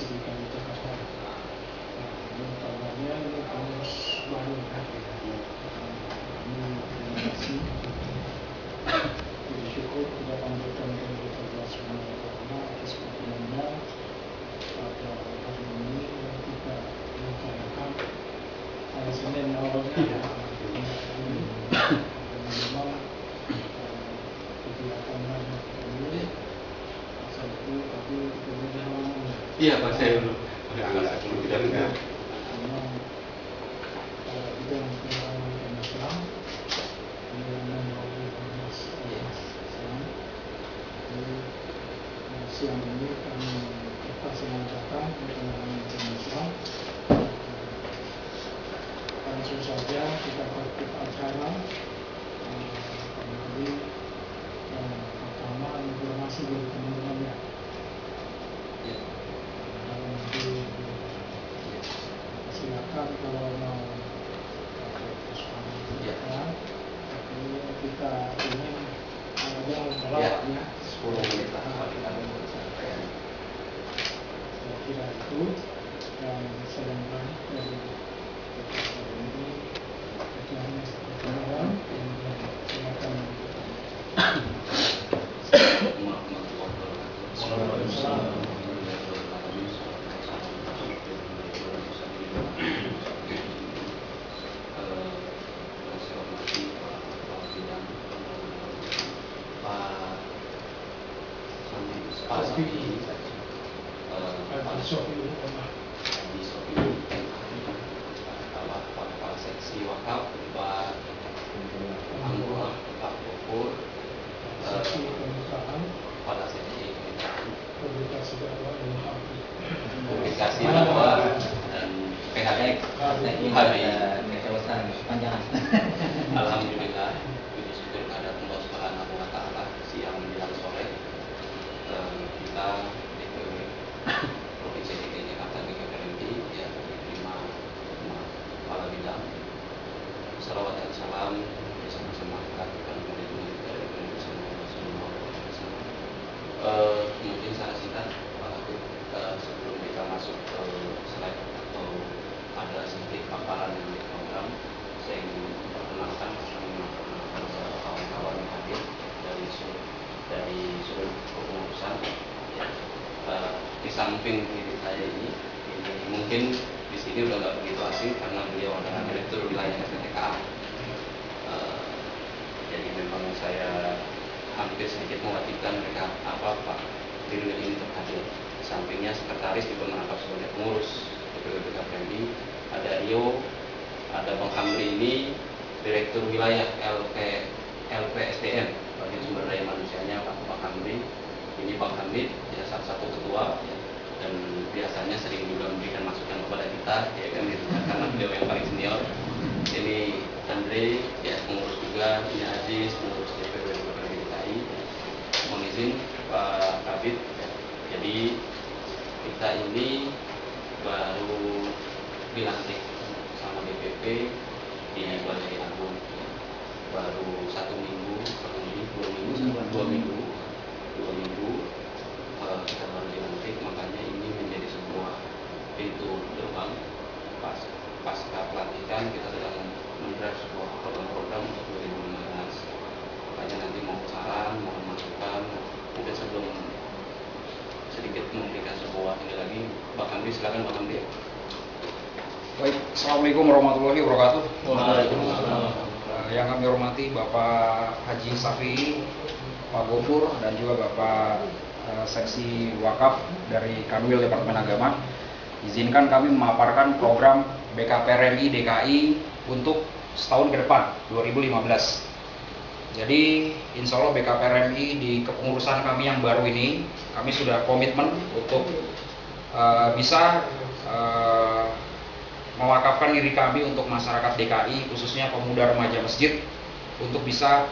masih di Kali Jakarta. Ini kabarnya ini kamus baru kan? Kami terima kasih. Puji syukur kita panjatkan kepada Allah Subhanahu wa Ta'ala atas perkenannya pada hari ini yang kita rencanakan hari Senin awalnya memang kegiatan ini satu tadi kemudian iya Pak saya dulu memang bidang pengalaman Islam yang melalui Mas Islam. Jadi siang ini kami terpaksa pengalaman Islam. Langsung saja kita praktik acara. Jadi pertama informasi dari teman-temannya. Nanti silakan kalau mau tapi kita ingin jangan melawak ya 10 menit lah saya kira itu dan saya balik dari ini pertemuan silakan. Pak Seksi Wakaf, Pak Anggota, Pak Gopur, pada seksi publikasi dakwah publikasi dakwah dan PHD panjangan. Alhamdulillah, puji syukur kehadirat Allah Subhanahu wa Ta'ala, siang menjelang sore kita di Provinsi DKI Jakarta BKPMI ya diterima kepala bidang. Salawat dan salam bersama-sama kita kepada dari mungkin secara singkat Pak Habib, sebelum kita masuk ke slide atau ada sedikit paparan yang program, saya ingin memperkenalkan kawan-kawan yang hadir dari seluruh kepengurusan. Ya, di samping diri saya ini mungkin di sini udah nggak begitu asing karena beliau adalah direktur wilayah STTKA. Jadi memang saya hampir sedikit mewajibkan mereka Pak Dirjen ini untuk hadir. Di sampingnya sekretaris juga merangkap sebagai pengurus BKPMI. Ada Rio, ada Bang Hamri ini direktur wilayah LPSDM bagian sumber daya manusianya Pak Hamri. Ini Bang Hamid ya salah satu ketua ya, dan biasanya sering juga memberikan masukan kepada kita ya kan gitu, karena beliau yang paling senior. Ini Andre ya pengurus juga, ini Aziz pengurus DPW DKI. Mohon izin Pak Kabit ya. Jadi kita ini baru dilantik sama DPP di Balai Agung ya. Baru 1 minggu, 2 minggu kita baru dilantik, makanya ini menjadi sebuah pintu gerbang. Pasca pelatihan kita sedang mendrive sebuah program-program untuk 2015. Makanya nanti mau saran, mau masukan, mungkin sebelum sedikit memberikan sebuah ini lagi, Bang Hamdi silakan Bang Hamdi. Baik, Assalamualaikum warahmatullahi wabarakatuh. Waalaikumsalam. Yang kami hormati Bapak Haji Safi, Pak Gofur, dan juga Bapak Seksi Wakaf dari Kanwil Departemen Agama. Izinkan kami memaparkan program BKPRMI DKI untuk setahun ke depan, 2015. Jadi insya Allah BKPRMI di kepengurusan kami yang baru ini, kami sudah komitmen untuk bisa mewakafkan diri kami untuk masyarakat DKI, khususnya pemuda remaja masjid, untuk bisa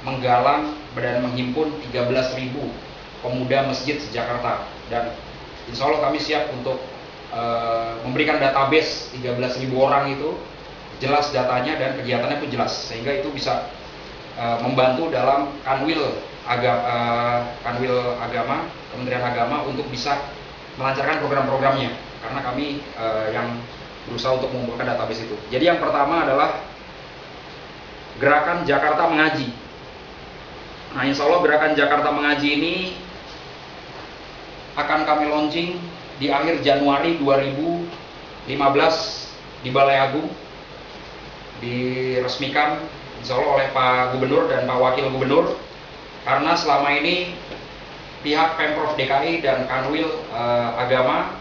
menggalang dan menghimpun 13.000 pemuda masjid se-Jakarta. Dan insya Allah kami siap untuk memberikan database 13.000 orang itu, jelas datanya dan kegiatannya pun jelas, sehingga itu bisa membantu dalam kanwil agama Kementerian Agama untuk bisa melancarkan program-programnya, karena kami yang berusaha untuk mengumpulkan database itu. Jadi yang pertama adalah Gerakan Jakarta Mengaji. Nah, insya Allah Gerakan Jakarta Mengaji ini akan kami launching di akhir Januari 2015 di Balai Agung, diresmikan insya Allah oleh Pak Gubernur dan Pak Wakil Gubernur, karena selama ini pihak Pemprov DKI dan Kanwil Agama,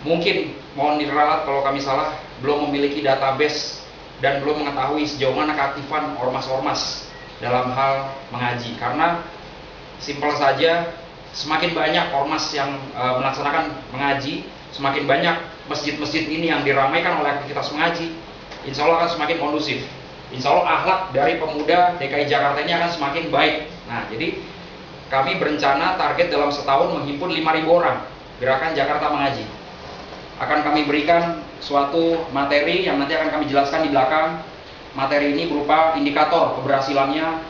mungkin mohon diralat kalau kami salah, belum memiliki database dan belum mengetahui sejauh mana keaktifan ormas-ormas dalam hal mengaji. Karena simpel saja, semakin banyak ormas yang melaksanakan mengaji, semakin banyak masjid-masjid ini yang diramaikan oleh aktivitas mengaji, insya Allah akan semakin kondusif. Insya Allah akhlak dari pemuda DKI Jakarta ini akan semakin baik. Nah, jadi kami berencana target dalam setahun menghimpun 5.000 orang Gerakan Jakarta Mengaji. Akan kami berikan suatu materi yang nanti akan kami jelaskan di belakang. Materi ini berupa indikator keberhasilannya.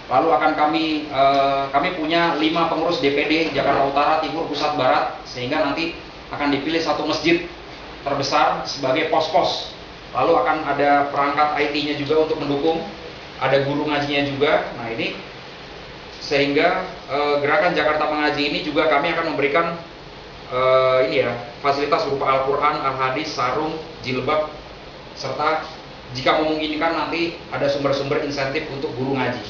Lalu akan kami punya 5 pengurus DPD Jakarta Utara, Timur, Pusat, Barat, sehingga nanti akan dipilih satu masjid terbesar sebagai pos-pos. Lalu akan ada perangkat IT-nya juga untuk mendukung, ada guru ngajinya juga. Nah, ini sehingga Gerakan Jakarta Mengaji ini juga kami akan memberikan fasilitas berupa Al-Quran, Al-Hadis, sarung, jilbab, serta jika memungkinkan nanti ada sumber-sumber insentif untuk guru ngaji,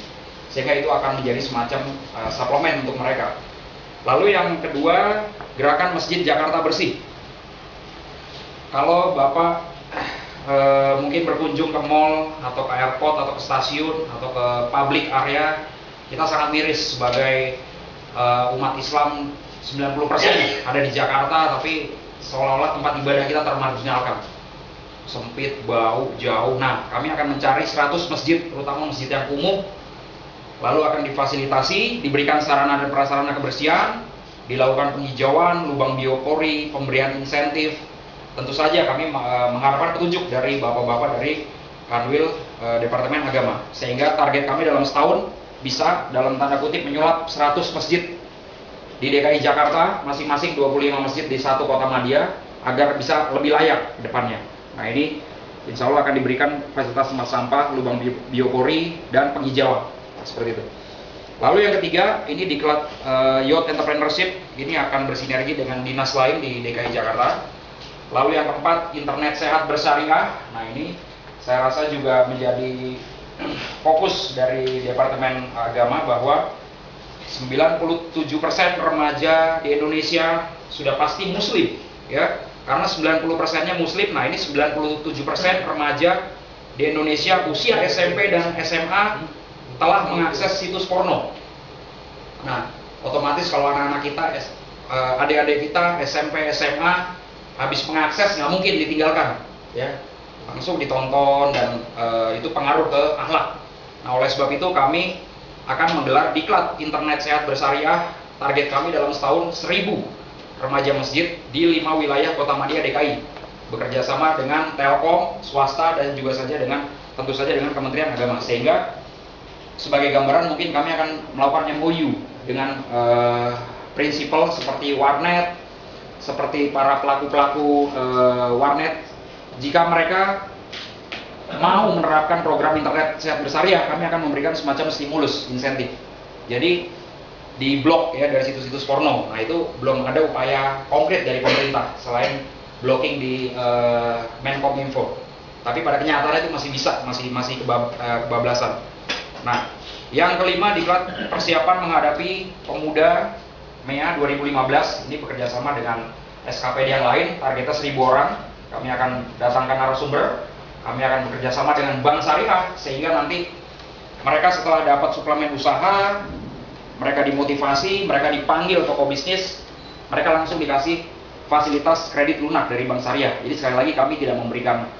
sehingga itu akan menjadi semacam suplemen untuk mereka. Lalu yang kedua, Gerakan Masjid Jakarta Bersih. Kalau Bapak mungkin berkunjung ke mall atau ke airport atau ke stasiun atau ke public area, kita sangat miris sebagai umat Islam 90% ada di Jakarta, tapi seolah-olah tempat ibadah kita termarginalkan, sempit, bau, jauh. Nah, kami akan mencari 100 masjid, terutama masjid yang kumuh, lalu akan difasilitasi, diberikan sarana dan prasarana kebersihan, dilakukan penghijauan, lubang biopori, pemberian insentif. Tentu saja kami mengharapkan petunjuk dari bapak-bapak dari Kanwil Departemen Agama, sehingga target kami dalam setahun bisa dalam tanda kutip menyulap 100 masjid di DKI Jakarta, masing-masing 25 masjid di satu kota madya, agar bisa lebih layak ke depannya. Nah, ini insya Allah akan diberikan fasilitas tempat sampah, lubang biopori, dan penghijauan, seperti itu. Lalu yang ketiga, ini diklat Youth Entrepreneurship, ini akan bersinergi dengan dinas lain di DKI Jakarta. Lalu yang keempat, Internet Sehat Bersyariah. Nah, ini saya rasa juga menjadi fokus dari Departemen Agama, bahwa 97% remaja di Indonesia sudah pasti muslim, ya, karena 90%-nya muslim. Nah, ini 97% remaja di Indonesia usia SMP dan SMA telah mengakses situs porno. Nah, otomatis kalau anak-anak kita, adik-adik kita SMP, SMA habis mengakses, nggak mungkin ditinggalkan, ya, langsung ditonton, dan itu pengaruh ke akhlak. Nah, oleh sebab itu kami akan menggelar diklat Internet Sehat Bersyariah. Target kami dalam setahun 1.000 remaja masjid di 5 wilayah kota madya DKI, bekerja sama dengan Telkom, swasta, dan juga saja dengan tentu saja dengan Kementerian Agama. Sehingga sebagai gambaran, mungkin kami akan melakukan MOU dengan prinsipal seperti warnet, seperti para pelaku-pelaku warnet. Jika mereka mau menerapkan program Internet Sehat Bersyariah, kami akan memberikan semacam stimulus, insentif. Jadi di blok, ya, dari situs-situs porno. Nah, itu belum ada upaya konkret dari pemerintah selain blocking di Menkominfo. Tapi pada kenyataannya itu masih bisa, masih kebablasan. Nah, yang kelima, diklat persiapan menghadapi pemuda MEA 2015. Ini bekerjasama dengan SKPD yang lain, targetnya 1.000 orang. Kami akan datangkan narasumber, kami akan bekerjasama dengan Bank Syariah, sehingga nanti mereka setelah dapat suplemen usaha, mereka dimotivasi, mereka dipanggil toko bisnis, mereka langsung dikasih fasilitas kredit lunak dari Bank Syariah. Jadi sekali lagi, kami tidak memberikan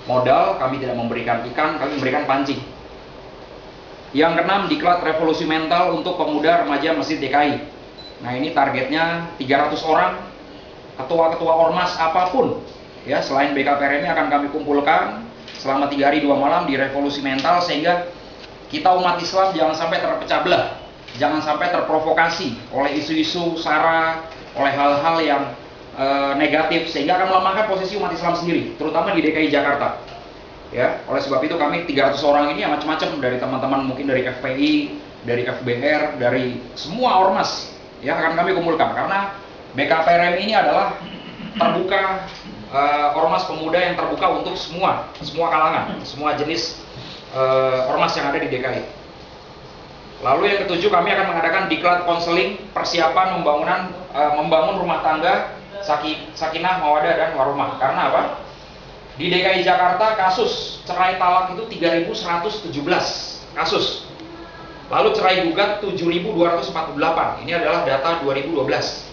modal, kami tidak memberikan ikan, kami memberikan pancing. Yang keenam, diklat revolusi mental untuk pemuda remaja Masjid DKI. Nah, ini targetnya 300 orang, ketua-ketua ormas apapun, ya, selain BKPRMI akan kami kumpulkan selama 3 hari 2 malam di revolusi mental, sehingga kita umat Islam jangan sampai terpecah belah, jangan sampai terprovokasi oleh isu-isu SARA, oleh hal-hal yang negatif, sehingga akan melemahkan posisi umat Islam sendiri, terutama di DKI Jakarta. Ya, oleh sebab itu kami 300 orang ini macam-macam, dari teman-teman mungkin dari FPI, dari FBR, dari semua ormas ya akan kami kumpulkan, karena BKPRM ini adalah terbuka, ormas pemuda yang terbuka untuk semua kalangan, semua jenis ormas yang ada di DKI. Lalu yang ketujuh, kami akan mengadakan diklat konseling persiapan membangun rumah tangga sakinah, mawadah, dan warahmah. Karena apa? Di DKI Jakarta kasus cerai talak itu 3.117 kasus. Lalu cerai gugat 7.248. Ini adalah data 2012.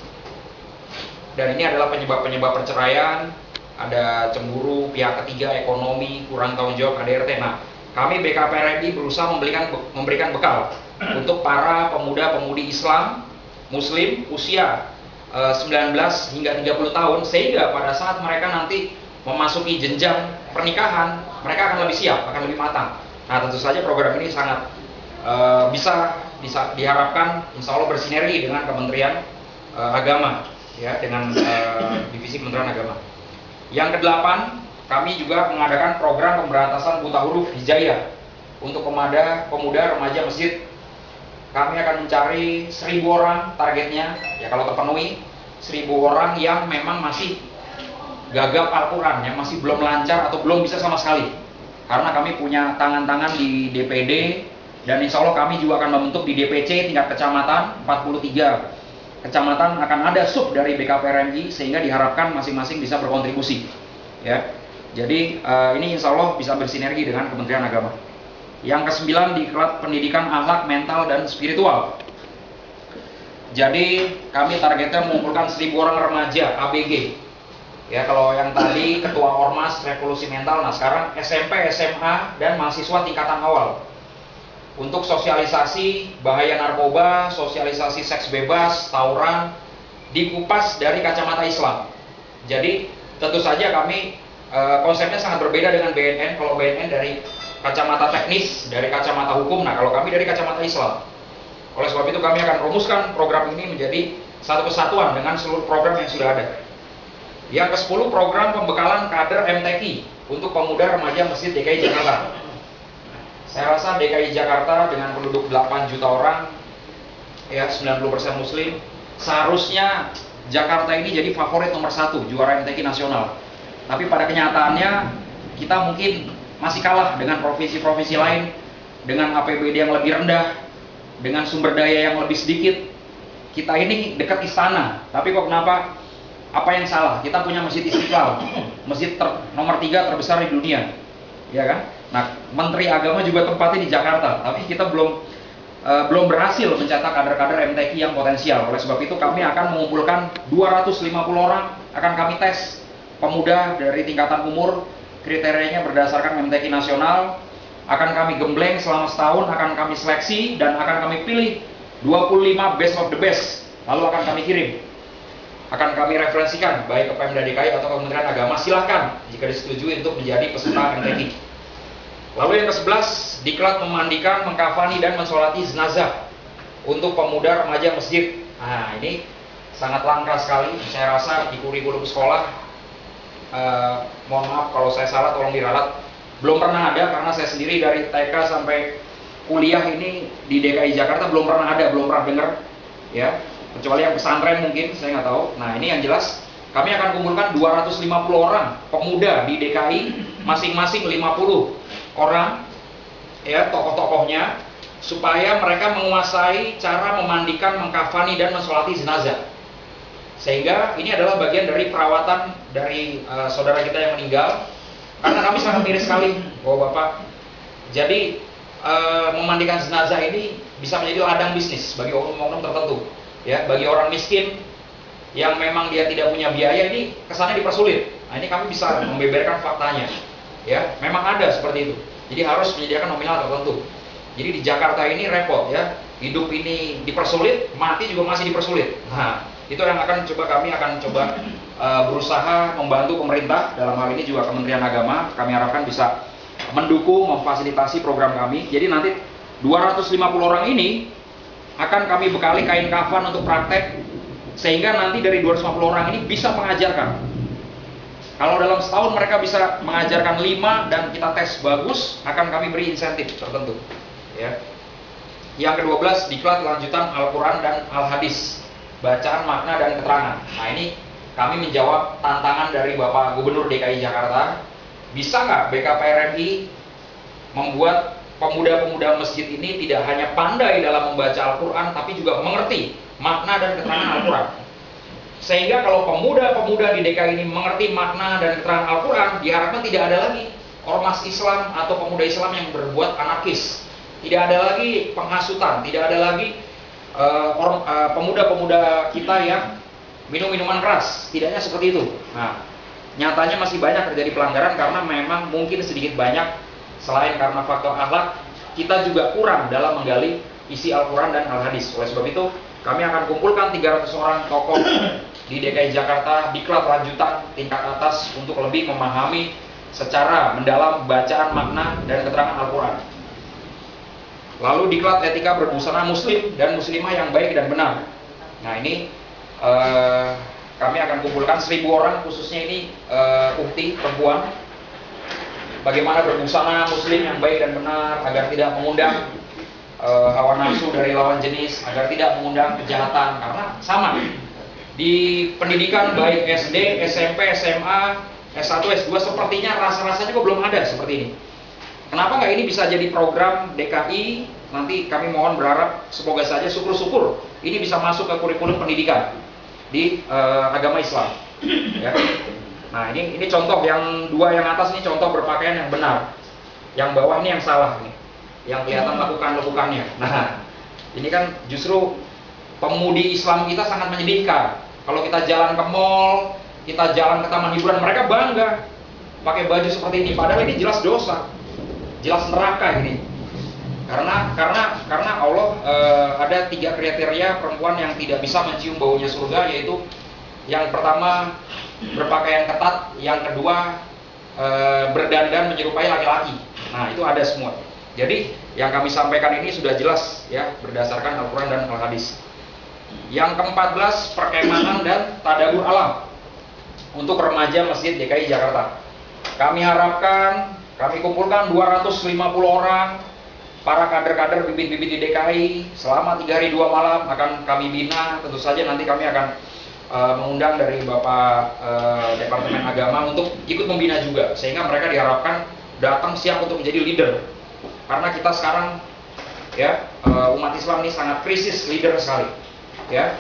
Dan ini adalah penyebab perceraian, ada cemburu, pihak ketiga, ekonomi, kurang tanggung jawab KDRT. Nah, kami BKPRMI berusaha memberikan bekal untuk para pemuda-pemudi Islam, Muslim, usia 19 hingga 30 tahun, sehingga pada saat mereka nanti memasuki jenjang pernikahan, mereka akan lebih siap, akan lebih matang. Nah, tentu saja program ini sangat bisa diharapkan insya Allah bersinergi dengan Kementerian Agama, ya, dengan Divisi Kementerian Agama. Yang kedelapan, kami juga mengadakan program pemberantasan buta huruf hijayah untuk pemuda remaja masjid. Kami akan mencari 1.000 orang targetnya, ya kalau terpenuhi 1.000 orang yang memang masih gagap Al-Quran, yang masih belum lancar atau belum bisa sama sekali. Karena kami punya tangan-tangan di DPD, dan insya Allah kami juga akan membentuk di DPC tingkat kecamatan, 43 kecamatan akan ada sub dari BKPRMI, sehingga diharapkan masing-masing bisa berkontribusi. Ya, jadi ini insya Allah bisa bersinergi dengan Kementerian Agama. Yang ke-9, diklat pendidikan akhlak, mental, dan spiritual. Jadi kami targetnya mengumpulkan 1.000 orang remaja ABG. Ya, kalau yang tadi ketua ormas revolusi mental, nah sekarang SMP, SMA, dan mahasiswa tingkatan awal. Untuk sosialisasi bahaya narkoba, sosialisasi seks bebas, tawuran, dikupas dari kacamata Islam. Jadi tentu saja kami konsepnya sangat berbeda dengan BNN. Kalau BNN dari kacamata teknis, dari kacamata hukum, nah kalau kami dari kacamata Islam. Oleh sebab itu kami akan rumuskan program ini menjadi satu kesatuan dengan seluruh program yang sudah ada. Yang ke-10, program pembekalan kader MTQ untuk pemuda remaja masjid DKI Jakarta. Saya rasa DKI Jakarta dengan penduduk 8 juta orang, ya 90% Muslim, seharusnya Jakarta ini jadi favorit nomor 1 juara MTQ nasional. Tapi pada kenyataannya kita mungkin masih kalah dengan provinsi-provinsi lain, dengan APBD yang lebih rendah, dengan sumber daya yang lebih sedikit. Kita ini dekat istana, tapi kok kenapa? Apa yang salah? Kita punya Masjid Istiqlal, masjid nomor 3 terbesar di dunia, ya kan? Nah, Menteri Agama juga tempatnya di Jakarta, tapi kita belum berhasil mencetak kader-kader MTQ yang potensial. Oleh sebab itu kami akan mengumpulkan 250 orang, akan kami tes pemuda dari tingkatan umur. Kriterianya berdasarkan MTQ nasional, akan kami gembleng selama setahun, akan kami seleksi, dan akan kami pilih 25 best of the best, lalu akan kami kirim, akan kami referensikan baik ke Pemda DKI atau Kementerian Agama. Silahkan jika disetujui untuk menjadi peserta MTQ. Lalu yang ke-11, diklat memandikan, mengkafani, dan mensolati jenazah untuk pemuda remaja masjid. Nah, ini sangat langka sekali. Saya rasa di kurikulum sekolah, mohon maaf kalau saya salah, tolong diralat, belum pernah ada, karena saya sendiri dari TK sampai kuliah ini di DKI Jakarta belum pernah ada, belum pernah dengar, ya, kecuali yang pesantren mungkin, saya nggak tahu. Nah, ini yang jelas kami akan kumpulkan 250 orang pemuda di DKI, masing-masing 50 orang, ya, tokoh-tokohnya, supaya mereka menguasai cara memandikan, mengkafani, dan mensolati jenazah. Sehingga ini adalah bagian dari perawatan dari saudara kita yang meninggal, karena kami sangat miris sekali, Bapak. Jadi memandikan jenazah ini bisa menjadi ladang bisnis bagi oknum-oknum tertentu, ya, bagi orang miskin yang memang dia tidak punya biaya, ini kesannya dipersulit. Nah, ini kami bisa membeberkan faktanya, ya, memang ada seperti itu. Jadi harus menyediakan nominal tertentu. Jadi di Jakarta ini repot, ya, hidup ini dipersulit, mati juga masih dipersulit. Nah, itu yang kami akan coba berusaha membantu pemerintah, dalam hal ini juga Kementerian Agama. Kami harapkan bisa mendukung, memfasilitasi program kami. Jadi nanti 250 orang ini akan kami bekali kain kafan untuk praktek sehingga nanti dari 250 orang ini bisa mengajarkan. Kalau dalam setahun mereka bisa mengajarkan 5 dan kita tes bagus, akan kami beri insentif tertentu. Ya. Yang ke-12, diklat lanjutan Al-Quran dan Al-Hadis, bacaan, makna, dan keterangan. Nah ini kami menjawab tantangan dari Bapak Gubernur DKI Jakarta. Bisa nggak BKPRMI membuat pemuda-pemuda masjid ini tidak hanya pandai dalam membaca Al-Quran, tapi juga mengerti makna dan keterangan Al-Quran. Sehingga kalau pemuda-pemuda di DKI ini mengerti makna dan keterangan Al-Quran, diharapkan tidak ada lagi ormas Islam atau pemuda Islam yang berbuat anarkis. Tidak ada lagi penghasutan, tidak ada lagi pemuda-pemuda kita yang minum minuman keras. Tidaknya seperti itu. Nah, nyatanya masih banyak terjadi pelanggaran karena memang mungkin sedikit banyak, selain karena faktor akhlak, kita juga kurang dalam menggali isi Al-Quran dan Al-Hadis. Oleh sebab itu, kami akan kumpulkan 300 orang tokoh di DKI Jakarta, diklat lanjutan tingkat atas untuk lebih memahami secara mendalam bacaan, makna, dan keterangan Al-Quran. Lalu diklat etika berbusana muslim dan muslimah yang baik dan benar. Nah ini kami akan kumpulkan 1000 orang, khususnya ini ukti perempuan, bagaimana berbusana muslim yang baik dan benar agar tidak mengundang hawa nafsu dari lawan jenis, agar tidak mengundang kejahatan. Karena sama di pendidikan baik SD, SMP, SMA, S1, S2 sepertinya rasa-rasanya kok belum ada seperti ini. Kenapa nggak ini bisa jadi program DKI? Nanti kami mohon berharap semoga saja, syukur-syukur ini bisa masuk ke kurikulum pendidikan di agama Islam. Ya. Nah ini contoh yang 2 yang atas ini contoh berpakaian yang benar, yang bawah ini yang salah nih. Yang kelihatan lekukan-lekukannya. Nah, ini kan justru pemudi Islam kita sangat menyedihkan. Kalau kita jalan ke mall, kita jalan ke taman hiburan, mereka bangga pakai baju seperti ini. Padahal ini jelas dosa, jelas neraka ini. Karena Allah ada 3 kriteria perempuan yang tidak bisa mencium baunya surga, yaitu yang pertama berpakaian ketat, yang kedua berdandan menyerupai laki-laki. Nah itu ada semua. Jadi yang kami sampaikan ini sudah jelas ya berdasarkan Al-Quran dan Al-Hadis. Yang ke-14, perkemahan dan tadabbur alam untuk remaja Masjid DKI Jakarta. Kami harapkan, kami kumpulkan 250 orang para kader-kader bibit-bibit di DKI selama 3 hari 2 malam akan kami bina. Tentu saja nanti kami akan mengundang dari Bapak Departemen Agama untuk ikut membina juga, sehingga mereka diharapkan datang siap untuk menjadi leader. Karena kita sekarang ya umat Islam ini sangat krisis leader sekali. Ya,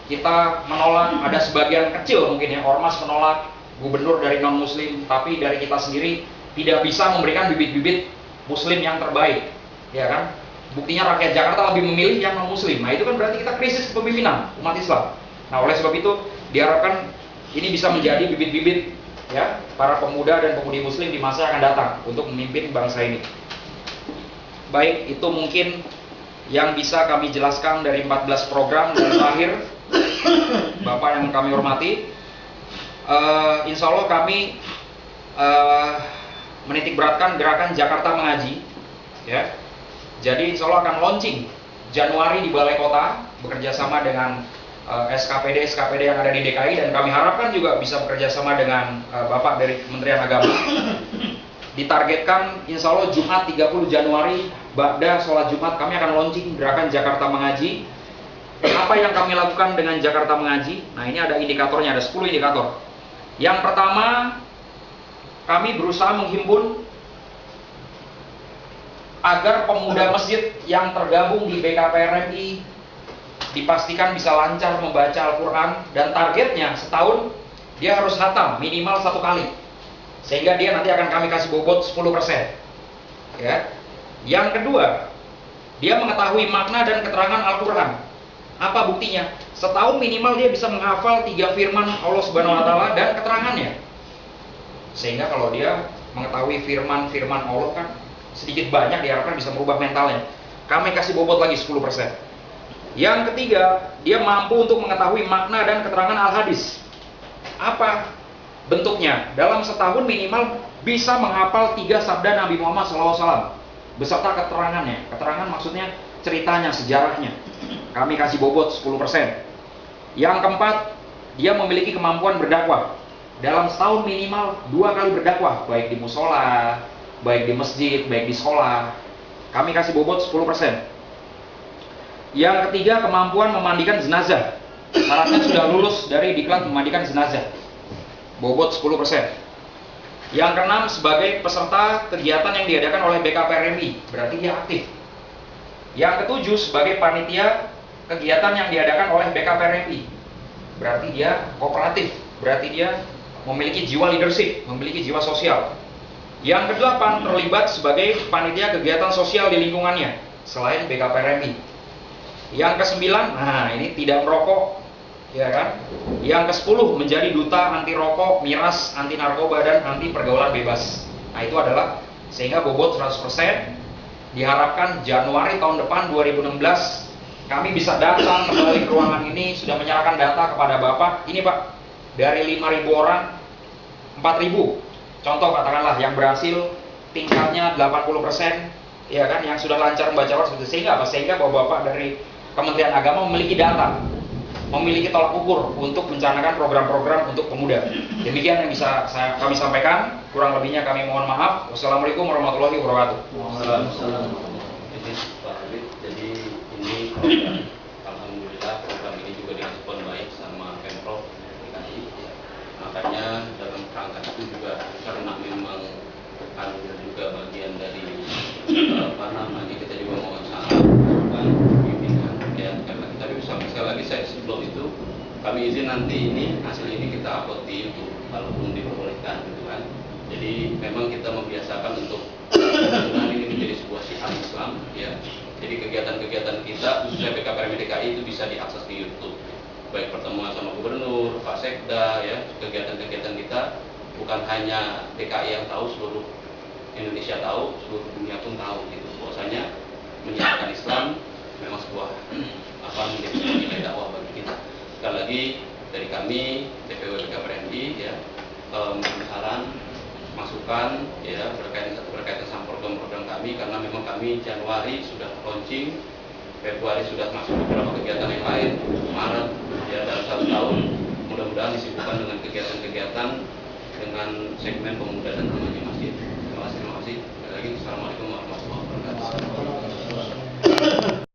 kita menolak, ada sebagian kecil mungkin ya ormas menolak gubernur dari non muslim, tapi dari kita sendiri tidak bisa memberikan bibit-bibit muslim yang terbaik. Ya kan? Buktinya rakyat Jakarta lebih memilih yang non muslim. Nah itu kan berarti kita krisis kepemimpinan umat Islam. Nah oleh sebab itu diharapkan ini bisa menjadi bibit-bibit ya para pemuda dan pemudi muslim di masa yang akan datang untuk memimpin bangsa ini. Baik, itu mungkin yang bisa kami jelaskan dari 14 program. Dan terakhir, Bapak yang kami hormati, insya Allah kami menitik beratkan gerakan Jakarta Mengaji ya. Jadi insya Allah akan launching Januari di Balai Kota, bekerja sama dengan SKPD yang ada di DKI, dan kami harapkan juga bisa bekerja sama dengan Bapak dari Kementerian Agama. Ditargetkan insya Allah Jumat 30 Januari ba'da sholat Jumat kami akan launching gerakan Jakarta Mengaji. Apa yang kami lakukan dengan Jakarta Mengaji? Nah ini ada indikatornya, ada 10 indikator. Yang pertama, kami berusaha menghimpun agar pemuda masjid yang tergabung di BKPRMI dipastikan bisa lancar membaca Al-Quran, dan targetnya setahun dia harus khatam minimal 1 kali. Sehingga dia nanti akan kami kasih bobot 10%. Ya. Yang kedua, dia mengetahui makna dan keterangan Al-Quran. Apa buktinya? Setahun minimal dia bisa menghafal 3 firman Allah Subhanahu wa Ta'ala dan keterangannya. Sehingga kalau dia mengetahui firman-firman Allah kan sedikit banyak diharapkan bisa merubah mentalnya. Kami kasih bobot lagi 10%. Yang ketiga, dia mampu untuk mengetahui makna dan keterangan Al-Hadis. Apa bentuknya? Dalam setahun minimal bisa menghafal 3 sabda Nabi Muhammad SAW beserta keterangannya. Keterangan maksudnya ceritanya, sejarahnya. Kami kasih bobot 10%. Yang keempat, dia memiliki kemampuan berdakwah. Dalam setahun minimal 2 kali berdakwah, baik di musola, baik di masjid, baik di sekolah. Kami kasih bobot 10%. Yang ketiga, kemampuan memandikan jenazah. Syaratnya sudah lulus dari diklat memandikan jenazah. Bobot 10%. Yang keenam, sebagai peserta kegiatan yang diadakan oleh BKPRMI, berarti dia aktif. Yang ketujuh, sebagai panitia kegiatan yang diadakan oleh BKPRMI, berarti dia kooperatif, berarti dia memiliki jiwa leadership, memiliki jiwa sosial. Yang kedelapan, terlibat sebagai panitia kegiatan sosial di lingkungannya selain BKPRMI. Yang kesembilan, nah ini tidak merokok, ya kan? Yang ke-10, menjadi duta anti rokok, miras, anti narkoba, dan anti pergaulan bebas. Nah itu adalah, sehingga bobot 100%. Diharapkan Januari tahun depan 2016 kami bisa datang kembali ke ruangan ini, sudah menyerahkan data kepada Bapak. Ini Pak, dari 5.000 orang, 4.000 contoh katakanlah yang berhasil tingkatnya 80%, ya kan, yang sudah lancar membaca Al-Quran. Sehingga apa? Sehga Bapak dari Kementerian Agama memiliki data, memiliki tolak ukur untuk mencanangkan program-program untuk pemuda. Demikian yang bisa kami sampaikan. Kurang lebihnya kami mohon maaf. Wassalamualaikum warahmatullahi wabarakatuh. Jadi ini program, alhamdulillah program ini juga direspon baik sama Pemprov DKI. Makanya dalam kerangka itu juga, karena memang ada juga bagian dari kita juga mau kan pimpinan ya, karena kita bisa sekali lagi sebelum itu kami izin nanti ini hasil ini kita upload di YouTube kalaupun diperbolehkan gitu kan. Jadi memang kita membiasakan untuk mudah-mudahan ini menjadi sebuah syiar Islam ya. Jadi kegiatan-kegiatan kita khususnya BKPRMI DKI itu bisa diakses di YouTube, baik pertemuan sama gubernur, Pak Sekda ya, kegiatan-kegiatan kita bukan hanya DKI yang tahu, seluruh Indonesia tahu, seluruh dunia pun tahu gitu. Bahwasanya menyiarkan Islam memang sebuah menjadi sebuah nilai dakwah bagi kita. Sekali lagi dari kami DPW BKPRMI ya, saran masukan ya berkaitan sama program-program kami, karena memang kami Januari sudah launching, Februari sudah masuk beberapa kegiatan yang lain, Maret ya, dalam 1 tahun mudah-mudahan disibukkan dengan kegiatan-kegiatan dengan segmen pemuda dan remaja masjid.